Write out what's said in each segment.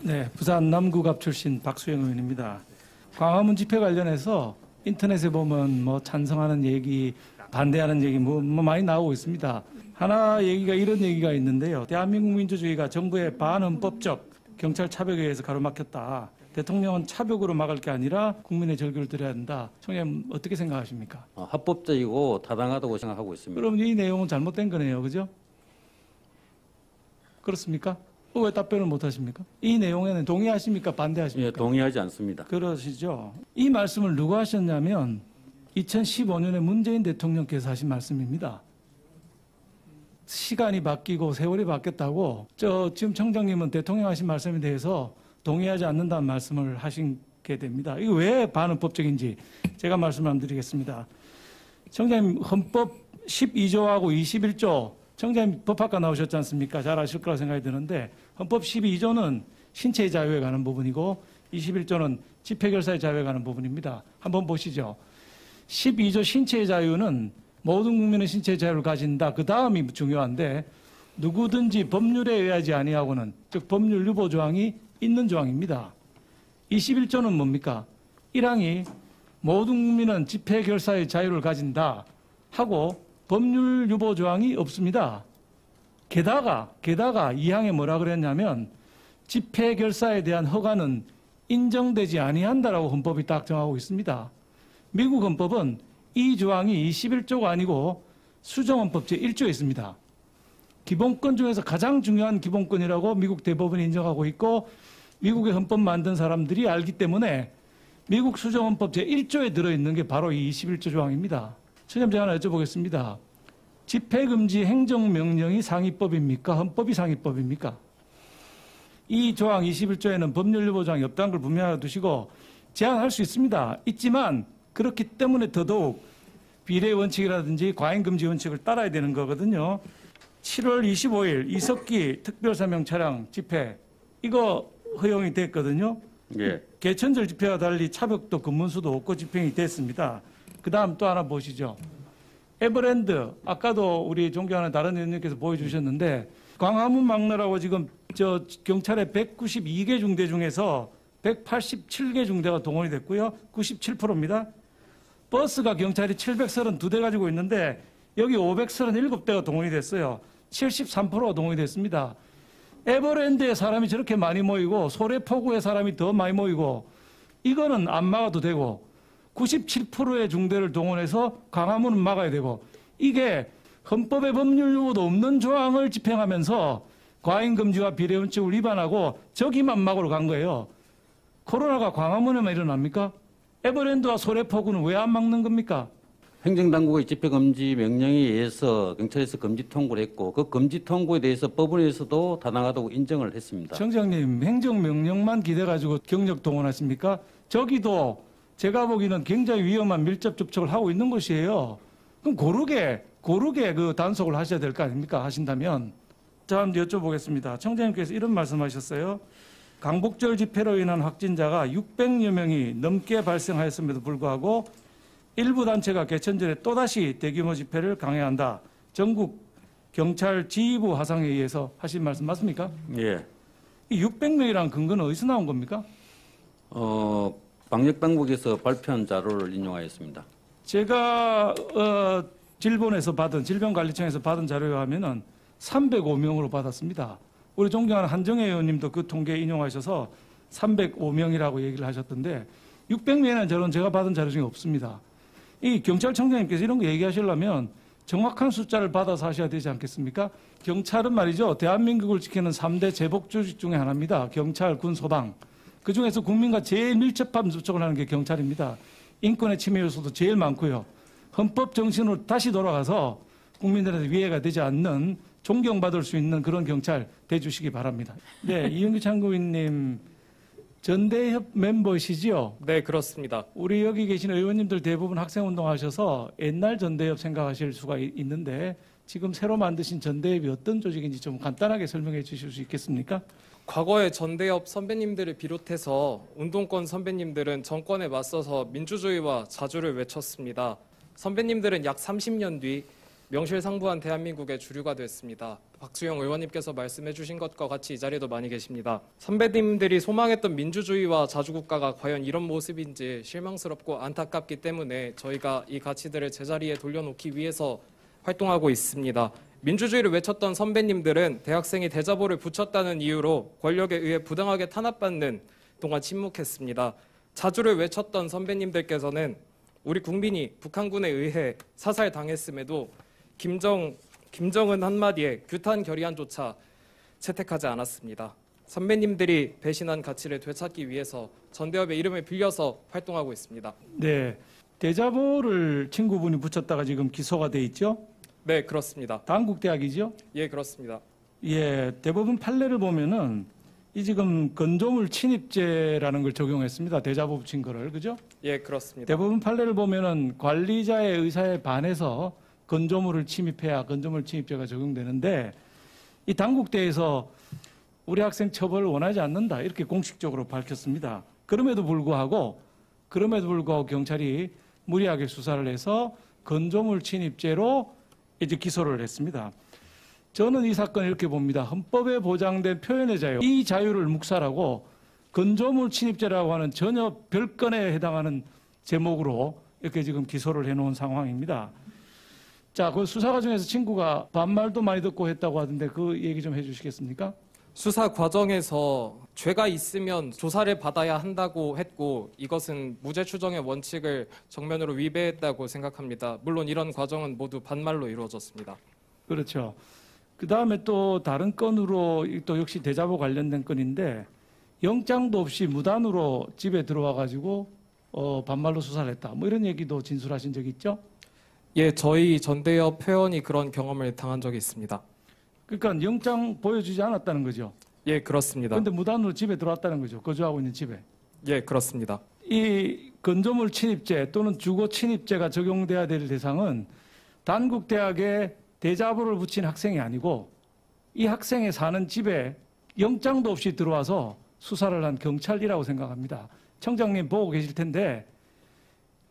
네, 부산 남구갑 출신 박수영 의원입니다. 광화문 집회 관련해서 인터넷에 보면 뭐 찬성하는 얘기, 반대하는 얘기 뭐 많이 나오고 있습니다. 하나 얘기가 이런 얘기가 있는데요. 대한민국 민주주의가 정부의 반헌법적 경찰 차벽에 의해서 가로막혔다. 대통령은 차벽으로 막을 게 아니라 국민의 절규를 드려야 한다. 총장님 어떻게 생각하십니까? 합법적이고 타당하다고 생각하고 있습니다. 그럼 이 내용은 잘못된 거네요. 그죠? 그렇습니까? 왜 답변을 못 하십니까? 이 내용에는 동의하십니까? 반대하십니까? 예, 동의하지 않습니다. 그러시죠. 이 말씀을 누가 하셨냐면 2015년에 문재인 대통령께서 하신 말씀입니다. 시간이 바뀌고 세월이 바뀌었다고 지금 청장님은 대통령 하신 말씀에 대해서 동의하지 않는다는 말씀을 하시게 됩니다. 이거 왜 반헌법적인지 제가 말씀을 한번 드리겠습니다. 청장님 헌법 12조하고 21조 청장님 법학과 나오셨지 않습니까? 잘 아실 거라 생각이 드는데 헌법 12조는 신체의 자유에 관한 부분이고 21조는 집회결사의 자유에 관한 부분입니다. 한번 보시죠. 12조 신체의 자유는 모든 국민의 신체의 자유를 가진다. 그 다음이 중요한데 누구든지 법률에 의하지 아니하고는 즉 법률 유보 조항이 있는 조항입니다. 21조는 뭡니까? 1항이 모든 국민은 집회결사의 자유를 가진다 하고 법률 유보 조항이 없습니다. 게다가 2항에 뭐라 그랬냐면 집회 결사에 대한 허가는 인정되지 아니한다라고 헌법이 딱 정하고 있습니다. 미국 헌법은 이 조항이 21조가 아니고 수정헌법 제1조에 있습니다. 기본권 중에서 가장 중요한 기본권이라고 미국 대법원이 인정하고 있고 미국의 헌법 만든 사람들이 알기 때문에 미국 수정헌법 제1조에 들어있는 게 바로 이 21조 조항입니다. 청장님 제가 하나 여쭤보겠습니다. 집회금지 행정명령이 상위법입니까? 헌법이 상위법입니까? 이 조항 21조에는 법률유보 조항이 없다는 걸 분명히 두시고 제한할 수 있습니다. 있지만 그렇기 때문에 더더욱 비례 원칙이라든지 과잉금지 원칙을 따라야 되는 거거든요. 7월 25일 이석기 특별사명 차량 집회 이거 허용이 됐거든요. 예. 개천절 집회와 달리 차벽도 근문수도 없고 집행이 됐습니다. 그 다음 또 하나 보시죠. 에버랜드 아까도 우리 존경하는 다른 의원님께서 보여주셨는데 광화문 막느라고 지금 경찰의 192개 중대 중에서 187개 중대가 동원이 됐고요. 97%입니다. 버스가 경찰이 732대 가지고 있는데 여기 537대가 동원이 됐어요. 73%가 동원이 됐습니다. 에버랜드에 사람이 저렇게 많이 모이고 소래포구에 사람이 더 많이 모이고 이거는 안 막아도 되고 97%의 중대를 동원해서 광화문은 막아야 되고 이게 헌법의 법률 유보도 없는 조항을 집행하면서 과잉금지와 비례원칙을 위반하고 저기만 막으러 간 거예요. 코로나가 광화문에만 일어납니까? 에버랜드와 소래포구는 왜 안 막는 겁니까? 행정당국의 집회금지 명령에 의해서 경찰에서 금지 통고를 했고 그 금지 통고에 대해서 법원에서도 타당하다고 인정을 했습니다. 청장님 행정명령만 기대가지고 경력 동원하십니까? 저기도 제가 보기에는 굉장히 위험한 밀접 접촉을 하고 있는 것이에요. 그럼 고르게 그 단속을 하셔야 될 거 아닙니까? 하신다면. 자, 한번 여쭤보겠습니다. 청장님께서 이런 말씀하셨어요. 강복절 집회로 인한 확진자가 600여 명이 넘게 발생하였음에도 불구하고 일부 단체가 개천절에 또다시 대규모 집회를 강행한다. 전국 경찰 지휘부 하상에 의해서 하신 말씀 맞습니까? 예. 이 600명이라는 근거는 어디서 나온 겁니까? 방역당국에서 발표한 자료를 인용하였습니다. 제가 질본에서 받은 질병관리청에서 받은 자료에 하면은 305명으로 받았습니다. 우리 존경하는 한정혜 의원님도 그 통계 인용하셔서 305명이라고 얘기를 하셨던데 600명이라는 자료는 제가 받은 자료 중에 없습니다. 이 경찰청장님께서 이런 거 얘기하시려면 정확한 숫자를 받아서 하셔야 되지 않겠습니까? 경찰은 말이죠. 대한민국을 지키는 3대 제복조직 중에 하나입니다. 경찰, 군, 소방. 그중에서 국민과 제일 밀접한 접촉을 하는 게 경찰입니다. 인권의 침해 요소도 제일 많고요. 헌법 정신으로 다시 돌아가서 국민들한테 위해가 되지 않는 존경받을 수 있는 그런 경찰 돼주시기 바랍니다. 네, 이윤규 참고인님 전대협 멤버시지요? 네, 그렇습니다. 우리 여기 계신 의원님들 대부분 학생운동하셔서 옛날 전대협 생각하실 수가 있는데 지금 새로 만드신 전대협이 어떤 조직인지 좀 간단하게 설명해 주실 수 있겠습니까? 과거의 전대협 선배님들을 비롯해서 운동권 선배님들은 정권에 맞서서 민주주의와 자주를 외쳤습니다. 선배님들은 약 30년 뒤 명실상부한 대한민국의 주류가 됐습니다. 박수영 의원님께서 말씀해 주신 것과 같이 이 자리에도 많이 계십니다. 선배님들이 소망했던 민주주의와 자주국가가 과연 이런 모습인지 실망스럽고 안타깝기 때문에 저희가 이 가치들을 제자리에 돌려놓기 위해서 활동하고 있습니다. 민주주의를 외쳤던 선배님들은 대학생이 대자보를 붙였다는 이유로 권력에 의해 부당하게 탄압받는 동안 침묵했습니다. 자주를 외쳤던 선배님들께서는 우리 국민이 북한군에 의해 사살당했음에도 김정은 한마디에 규탄 결의안조차 채택하지 않았습니다. 선배님들이 배신한 가치를 되찾기 위해서 전대협의 이름을 빌려서 활동하고 있습니다. 네, 대자보를 친구분이 붙였다가 지금 기소가 돼 있죠? 네, 그렇습니다. 단국대학이죠? 예, 그렇습니다. 예, 대법원 판례를 보면은 이 지금 건조물 침입죄라는 걸 적용했습니다. 대자보 붙인 거를, 그죠? 예, 그렇습니다. 대법원 판례를 보면은 관리자의 의사에 반해서 건조물을 침입해야 건조물 침입죄가 적용되는데 이 단국대에서 우리 학생 처벌을 원하지 않는다 이렇게 공식적으로 밝혔습니다. 그럼에도 불구하고 경찰이 무리하게 수사를 해서 건조물 침입죄로 이제 기소를 했습니다. 저는 이 사건을 이렇게 봅니다. 헌법에 보장된 표현의 자유, 이 자유를 묵살하고 건조물 침입죄라고 하는 전혀 별건에 해당하는 제목으로 이렇게 지금 기소를 해놓은 상황입니다. 자, 그 수사 과정에서 친구가 반말도 많이 듣고 했다고 하던데 그 얘기 좀 해주시겠습니까? 수사 과정에서 죄가 있으면 조사를 받아야 한다고 했고 이것은 무죄 추정의 원칙을 정면으로 위배했다고 생각합니다. 물론 이런 과정은 모두 반말로 이루어졌습니다. 그렇죠. 그 다음에 또 다른 건으로 또 역시 대자보 관련된 건인데 영장도 없이 무단으로 집에 들어와 가지고 반말로 수사를 했다. 뭐 이런 얘기도 진술하신 적 있죠? 예, 저희 전대협 회원이 그런 경험을 당한 적이 있습니다. 그러니까 영장 보여주지 않았다는 거죠. 예, 그렇습니다. 그런데 무단으로 집에 들어왔다는 거죠. 거주하고 있는 집에. 예, 그렇습니다. 이 건조물 침입죄 또는 주거 침입죄가 적용돼야 될 대상은 단국대학에 대자보를 붙인 학생이 아니고 이 학생이 사는 집에 영장도 없이 들어와서 수사를 한 경찰이라고 생각합니다. 청장님 보고 계실 텐데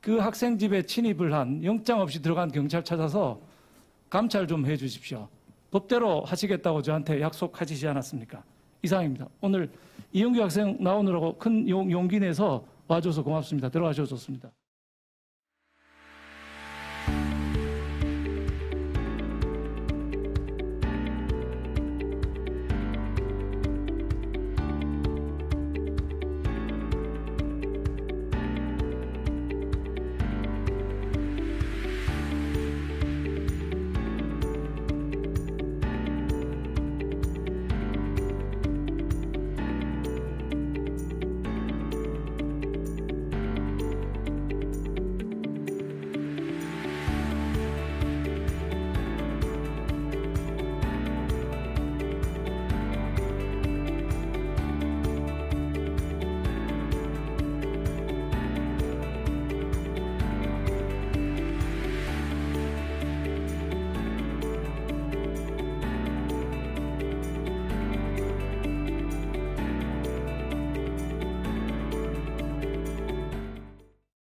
그 학생 집에 침입을 한 영장 없이 들어간 경찰 찾아서 감찰 좀 해 주십시오. 법대로 하시겠다고 저한테 약속하시지 않았습니까? 이상입니다. 오늘 이영규 학생 나오느라고 큰 용기 내서 와줘서 고맙습니다. 들어가셔서 좋습니다.